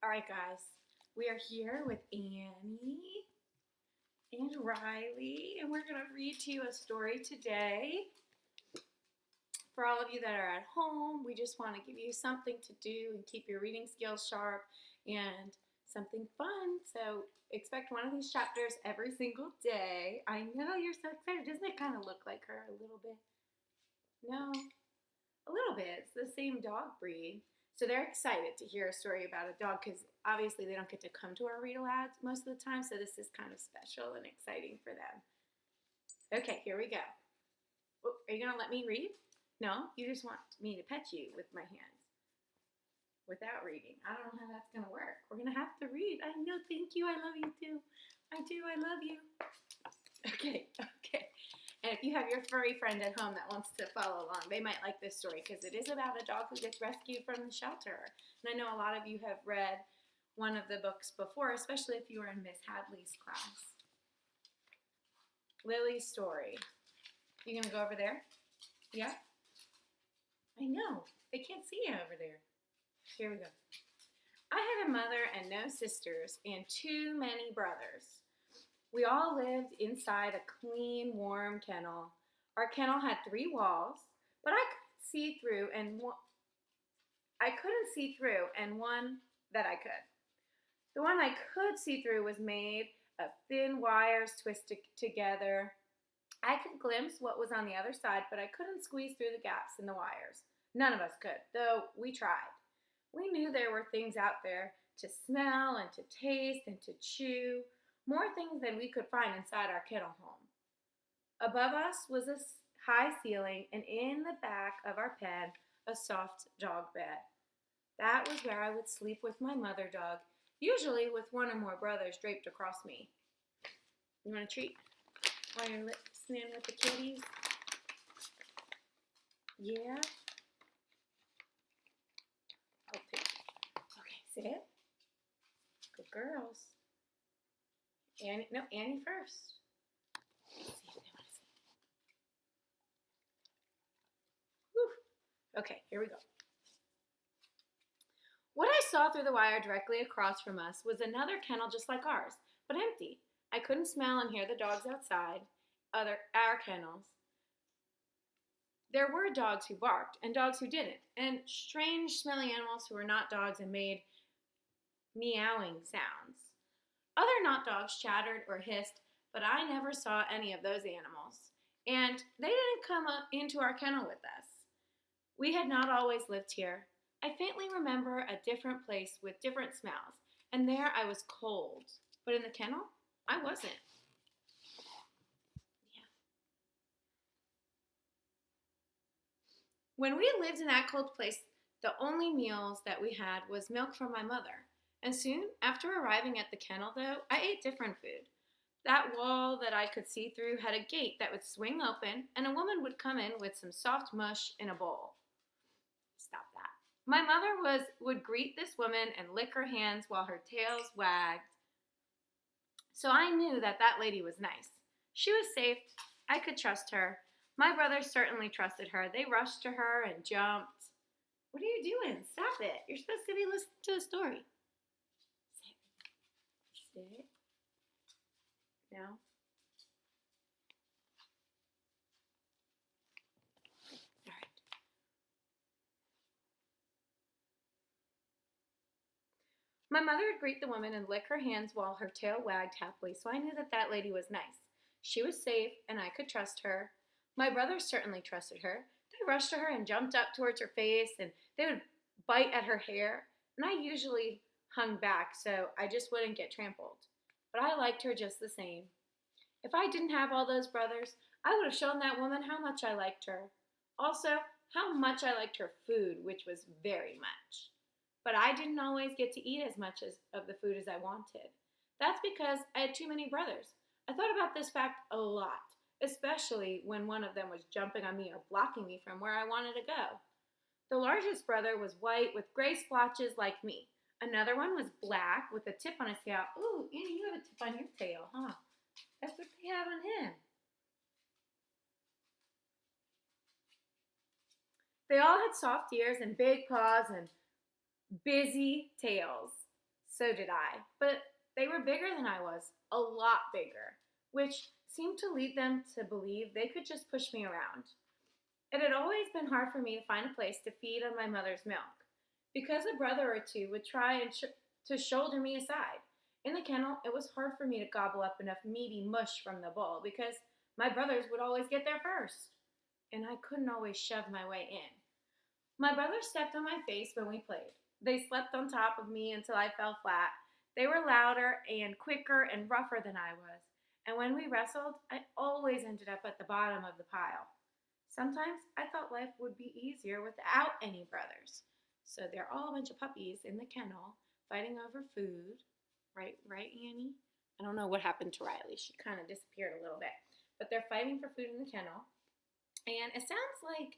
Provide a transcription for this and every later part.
All right, guys, we are here with Annie and Riley, and we're going to read to you a story today. For all of you that are at home, we just want to give you something to do and keep your reading skills sharp and something fun. So expect one of these chapters every single day. I know you're so excited. Doesn't it kind of look like her a little bit? No, a little bit. It's the same dog breed. So they're excited to hear a story about a dog because obviously they don't get to come to our read-alouds most of the time. So this is kind of special and exciting for them. Okay, here we go. Oh, are you going to let me read? No, you just want me to pet you with my hands without reading. I don't know how that's going to work. We're going to have to read. I know. Thank you. I love you too. I do. I love you. Okay. And if you have your furry friend at home that wants to follow along, they might like this story because it is about a dog who gets rescued from the shelter. And I know a lot of you have read one of the books before, especially if you were in Miss Hadley's class. Lily's story. You gonna go over there? Yeah? I know. They can't see you over there. Here we go. I had a mother and no sisters and too many brothers. We all lived inside a clean, warm kennel. Our kennel had 3 walls, but I couldn't see through and one that I could. The one I could see through was made of thin wires twisted together. I could glimpse what was on the other side, but I couldn't squeeze through the gaps in the wires. None of us could, though we tried. We knew there were things out there to smell and to taste and to chew. More things than we could find inside our kennel home. Above us was a high ceiling, and in the back of our pen, a soft dog bed. That was where I would sleep with my mother dog, usually with one or more brothers draped across me. You want a treat while you're listening with the kitties? Yeah? I'll take it. Okay, sit. Good girls. Annie first. Let's see if they want to see. Whew. Okay, here we go. What I saw through the wire directly across from us was another kennel just like ours, but empty. I couldn't smell and hear the dogs outside our kennels. There were dogs who barked and dogs who didn't, and strange smelling animals who were not dogs and made meowing sounds. Other not dogs chattered or hissed, but I never saw any of those animals, and they didn't come up into our kennel with us. We had not always lived here. I faintly remember a different place with different smells, and there I was cold, but in the kennel, I wasn't. Yeah. When we lived in that cold place, the only meals that we had was milk from my mother. And soon, after arriving at the kennel, though, I ate different food. That wall that I could see through had a gate that would swing open, and a woman would come in with some soft mush in a bowl. Stop that. My mother would greet this woman and lick her hands while her tails wagged. So I knew that lady was nice. She was safe. I could trust her. My brothers certainly trusted her. They rushed to her and jumped. What are you doing? Stop it. You're supposed to be listening to a story. Sit. No. All right. My mother would greet the woman and lick her hands while her tail wagged happily, so I knew that lady was nice. She was safe, and I could trust her. My brothers certainly trusted her. They rushed to her and jumped up towards her face, and they would bite at her hair, and I usually hung back so I just wouldn't get trampled. But I liked her just the same. If I didn't have all those brothers, I would have shown that woman how much I liked her. Also, how much I liked her food, which was very much. But I didn't always get to eat as much of the food as I wanted. That's because I had too many brothers. I thought about this fact a lot, especially when one of them was jumping on me or blocking me from where I wanted to go. The largest brother was white with gray splotches like me. Another one was black with a tip on his tail. Ooh, Annie, you have a tip on your tail, huh? That's what they have on him. They all had soft ears and big paws and busy tails. So did I. But they were bigger than I was, a lot bigger, which seemed to lead them to believe they could just push me around. It had always been hard for me to find a place to feed on my mother's milk, because a brother or two would try to shoulder me aside. In the kennel, it was hard for me to gobble up enough meaty mush from the bowl because my brothers would always get there first, and I couldn't always shove my way in. My brothers stepped on my face when we played. They slept on top of me until I fell flat. They were louder and quicker and rougher than I was, and when we wrestled, I always ended up at the bottom of the pile. Sometimes I thought life would be easier without any brothers. So they're all a bunch of puppies in the kennel fighting over food. Right, Annie? I don't know what happened to Riley. She kind of disappeared a little bit. But they're fighting for food in the kennel. And it sounds like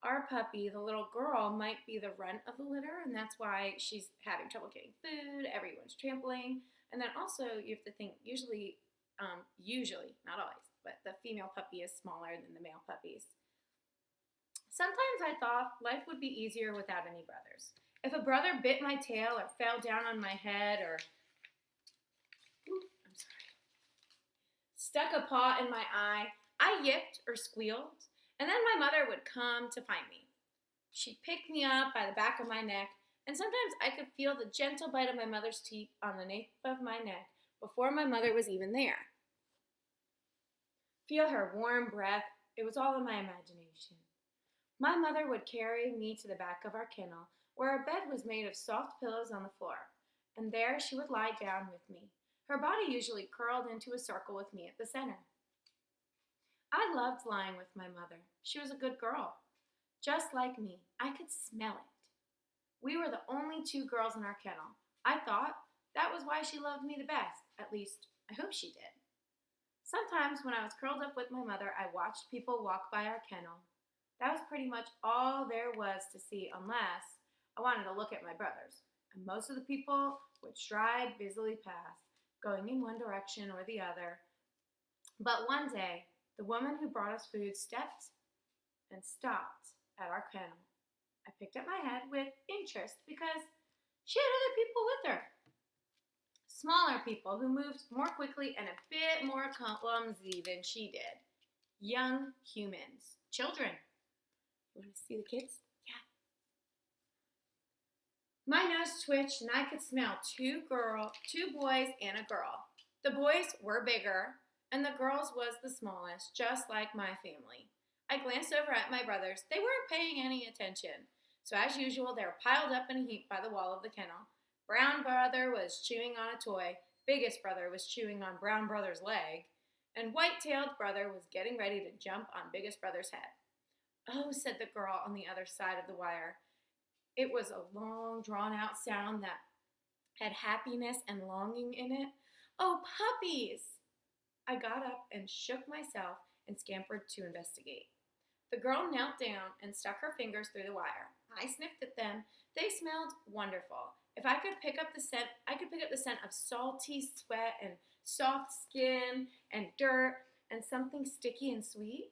our puppy, the little girl, might be the runt of the litter, and that's why she's having trouble getting food. Everyone's trampling. And then also, you have to think, usually, not always, but the female puppy is smaller than the male puppies. Sometimes I thought life would be easier without any brothers. If a brother bit my tail or fell down on my head or stuck a paw in my eye, I yipped or squealed, and then my mother would come to find me. She'd pick me up by the back of my neck, and sometimes I could feel the gentle bite of my mother's teeth on the nape of my neck before my mother was even there. Feel her warm breath. It was all in my imagination. My mother would carry me to the back of our kennel, where our bed was made of soft pillows on the floor, and there she would lie down with me, her body usually curled into a circle with me at the center. I loved lying with my mother. She was a good girl. Just like me, I could smell it. We were the only two girls in our kennel. I thought that was why she loved me the best. At least, I hope she did. Sometimes when I was curled up with my mother, I watched people walk by our kennel. That was pretty much all there was to see unless I wanted to look at my brothers. And most of the people would stride busily past, going in one direction or the other. But one day, the woman who brought us food stepped and stopped at our kennel. I picked up my head with interest because she had other people with her. Smaller people who moved more quickly and a bit more clumsy than she did. Young humans. Children. You want to see the kids? Yeah. My nose twitched and I could smell two boys and a girl. The boys were bigger and the girls was the smallest, just like my family. I glanced over at my brothers. They weren't paying any attention. So as usual, they were piled up in a heap by the wall of the kennel. Brown brother was chewing on a toy. Biggest brother was chewing on brown brother's leg. And white-tailed brother was getting ready to jump on biggest brother's head. Oh, said the girl on the other side of the wire. It was a long, drawn-out sound that had happiness and longing in it. Oh, puppies! I got up and shook myself and scampered to investigate. The girl knelt down and stuck her fingers through the wire. I sniffed at them. They smelled wonderful. If I could pick up the scent, I could pick up the scent of salty sweat and soft skin and dirt and something sticky and sweet.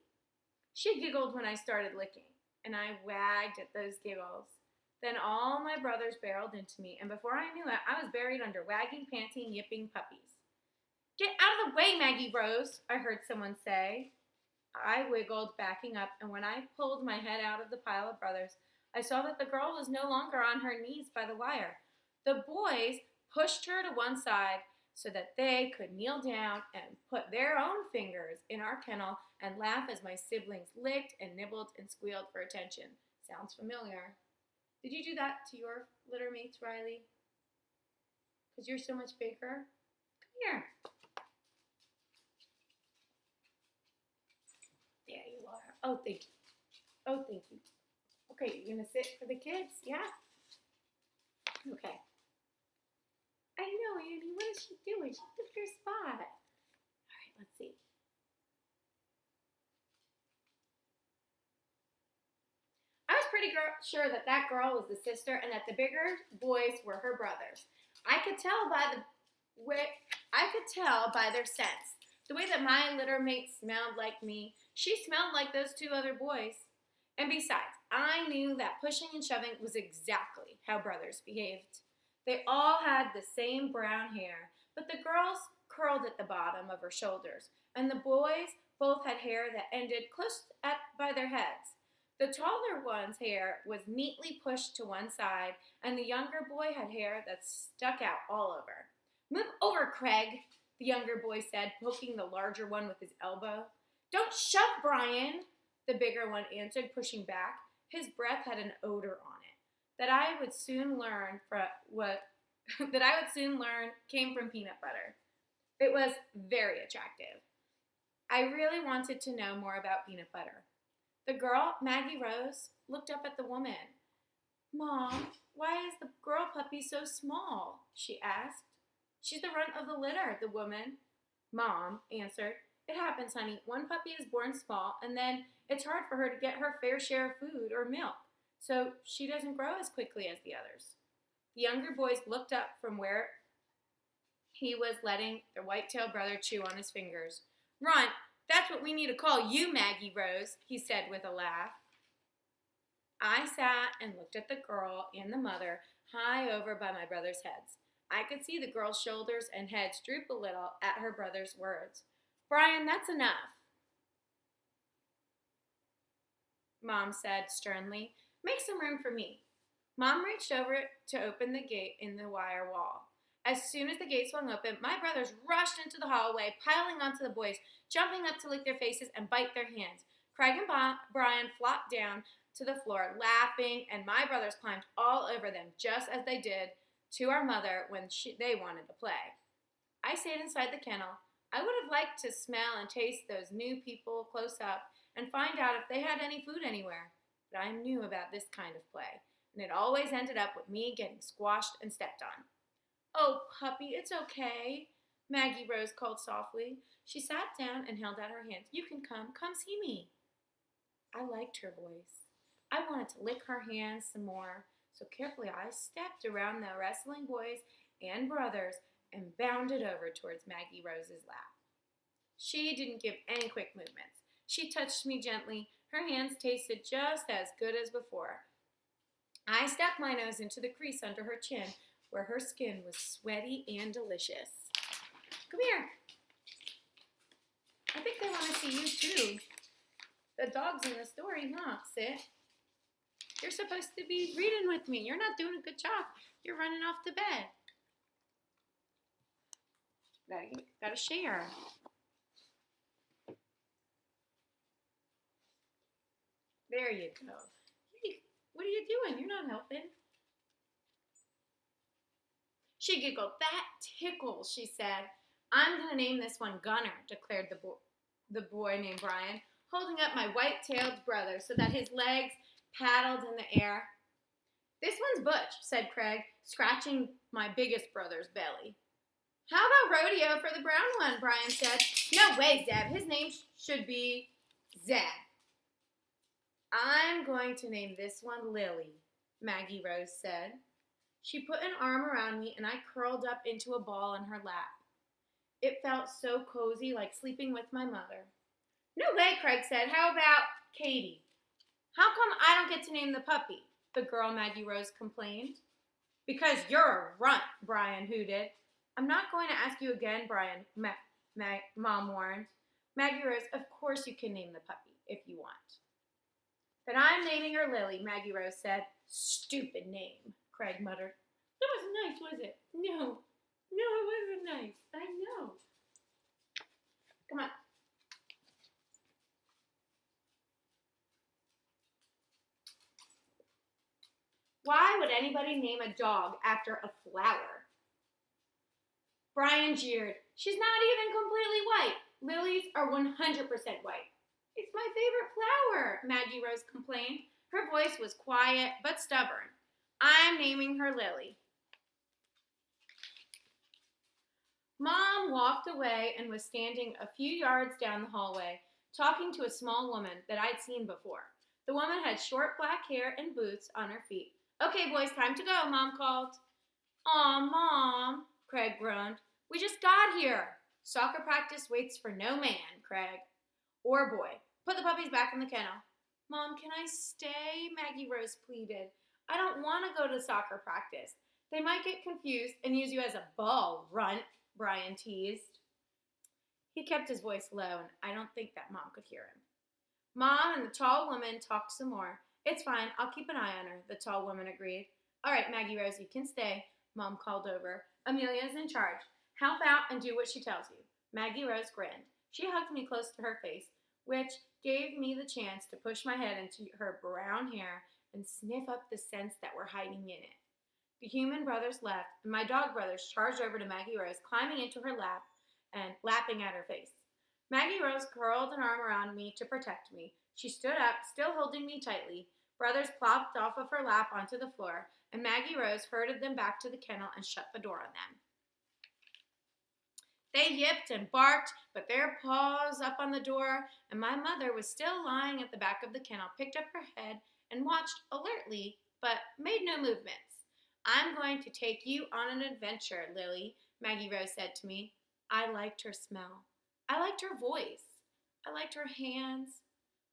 She giggled when I started licking, and I wagged at those giggles. Then all my brothers barreled into me, and before I knew it, I was buried under wagging, panting, yipping puppies. Get out of the way, Maggie Rose, I heard someone say. I wiggled, backing up, and when I pulled my head out of the pile of brothers, I saw that the girl was no longer on her knees by the wire. The boys pushed her to one side so that they could kneel down and put their own fingers in our kennel and laugh as my siblings licked and nibbled and squealed for attention. Sounds familiar. Did you do that to your litter mates, Riley? Because you're so much bigger? Come here. There you are. Oh, thank you. Oh, thank you. Okay, you're going to sit for the kids? Yeah? Okay. I know, Annie. What is she doing? She took your spot. All right, let's see. I was pretty sure that that girl was the sister and that the bigger boys were her brothers. I could tell by their scents. The way that my litter mate smelled like me, she smelled like those two other boys. And besides, I knew that pushing and shoving was exactly how brothers behaved. They all had the same brown hair, but the girls curled at the bottom of her shoulders, and the boys both had hair that ended close by their heads. The taller one's hair was neatly pushed to one side, and the younger boy had hair that stuck out all over. Move over, Craig, the younger boy said, poking the larger one with his elbow. Don't shove, Brian, the bigger one answered, pushing back. His breath had an odor on it that I would soon learn came from peanut butter. It was very attractive. I really wanted to know more about peanut butter. The girl, Maggie Rose, looked up at the woman. Mom, why is the girl puppy so small? She asked. She's the runt of the litter, the woman, Mom answered. It happens, honey. One puppy is born small, and then it's hard for her to get her fair share of food or milk, so she doesn't grow as quickly as the others. The younger boys looked up from where he was letting their white-tailed brother chew on his fingers. Runt, that's what we need to call you, Maggie Rose, he said with a laugh. I sat and looked at the girl and the mother high over by my brother's heads. I could see the girl's shoulders and heads droop a little at her brother's words. Brian, that's enough, Mom said sternly. Make some room for me. Mom reached over to open the gate in the wire wall. As soon as the gate swung open, my brothers rushed into the hallway, piling onto the boys, jumping up to lick their faces and bite their hands. Craig and Brian flopped down to the floor, laughing, and my brothers climbed all over them, just as they did to our mother when they wanted to play. I stayed inside the kennel. I would have liked to smell and taste those new people close up and find out if they had any food anywhere, but I knew about this kind of play, and it always ended up with me getting squashed and stepped on. Oh, puppy, it's okay, Maggie Rose called softly. She sat down and held out her hands. You can come see me. I liked her voice. I wanted to lick her hands some more, so carefully I stepped around the wrestling boys and brothers and bounded over towards Maggie Rose's lap. She didn't give any quick movements. She touched me gently. Her hands tasted just as good as before. I stuck my nose into the crease under her chin, where her skin was sweaty and delicious. Come here. I think they want to see you too. The dog's in the story, huh? Sit. You're supposed to be reading with me. You're not doing a good job. You're running off to bed. Gotta share. There you go. Hey, what are you doing? You're not helping. She giggled. That tickles, she said. I'm going to name this one Gunner, declared the boy named Brian, holding up my white-tailed brother so that his legs paddled in the air. This one's Butch, said Craig, scratching my biggest brother's belly. How about rodeo for the brown one, Brian said. No way, Zeb. His name should be Zeb. I'm going to name this one Lily, Maggie Rose said. She put an arm around me and I curled up into a ball in her lap. It felt so cozy, like sleeping with my mother. No way, Craig said. How about Katie? How come I don't get to name the puppy? The girl Maggie Rose complained. Because you're a runt, Brian hooted. I'm not going to ask you again, Brian, Mom warned. Maggie Rose, of course you can name the puppy if you want. Then I'm naming her Lily, Maggie Rose said. Stupid name, Craig muttered. That wasn't nice, was it? No, it wasn't nice. I know. Come on. Why would anybody name a dog after a flower? Brian jeered. She's not even completely white. Lilies are 100% white. It's my favorite flower, Maggie Rose complained. Her voice was quiet but stubborn. I'm naming her Lily. Mom walked away and was standing a few yards down the hallway, talking to a small woman that I'd seen before. The woman had short black hair and boots on her feet. Okay, boys, time to go, Mom called. Aw, Mom, Craig groaned. We just got here. Soccer practice waits for no man, Craig. Or boy. Put the puppies back in the kennel. Mom, can I stay? Maggie Rose pleaded. I don't want to go to soccer practice. They might get confused and use you as a ball, runt, Brian teased. He kept his voice low, and I don't think that Mom could hear him. Mom and the tall woman talked some more. It's fine, I'll keep an eye on her, the tall woman agreed. All right, Maggie Rose, you can stay, Mom called over. Amelia's in charge. Help out and do what she tells you. Maggie Rose grinned. She hugged me close to her face, which gave me the chance to push my head into her brown hair and sniff up the scents that were hiding in it. The human brothers left, and my dog brothers charged over to Maggie Rose, climbing into her lap and lapping at her face. Maggie Rose curled an arm around me to protect me. She stood up, still holding me tightly. Brothers plopped off of her lap onto the floor, and Maggie Rose herded them back to the kennel and shut the door on them. They yipped and barked, but their paws up on the door, and my mother was still lying at the back of the kennel, picked up her head and watched alertly, but made no movements. I'm going to take you on an adventure, Lily, Maggie Rose said to me. I liked her smell. I liked her voice. I liked her hands.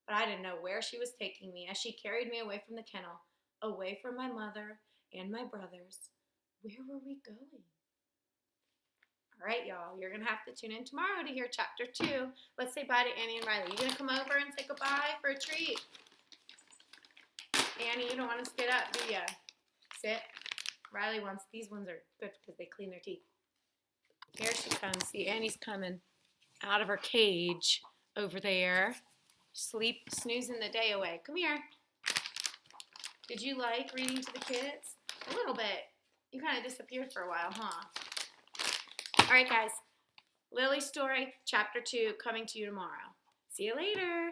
But I didn't know where she was taking me as she carried me away from the kennel, away from my mother and my brothers. Where were we going? All right, y'all, you're going to have to tune in tomorrow to hear chapter 2. Let's say bye to Annie and Riley. You going to come over and say goodbye for a treat? Annie, you don't want to sit up, do ya? Sit. Riley wants, these ones are good because they clean their teeth. Here she comes. See, Annie's coming out of her cage over there. Snoozing the day away. Come here. Did you like reading to the kids? A little bit. You kind of disappeared for a while, huh? All right, guys. Lily's story, chapter 2, coming to you tomorrow. See you later.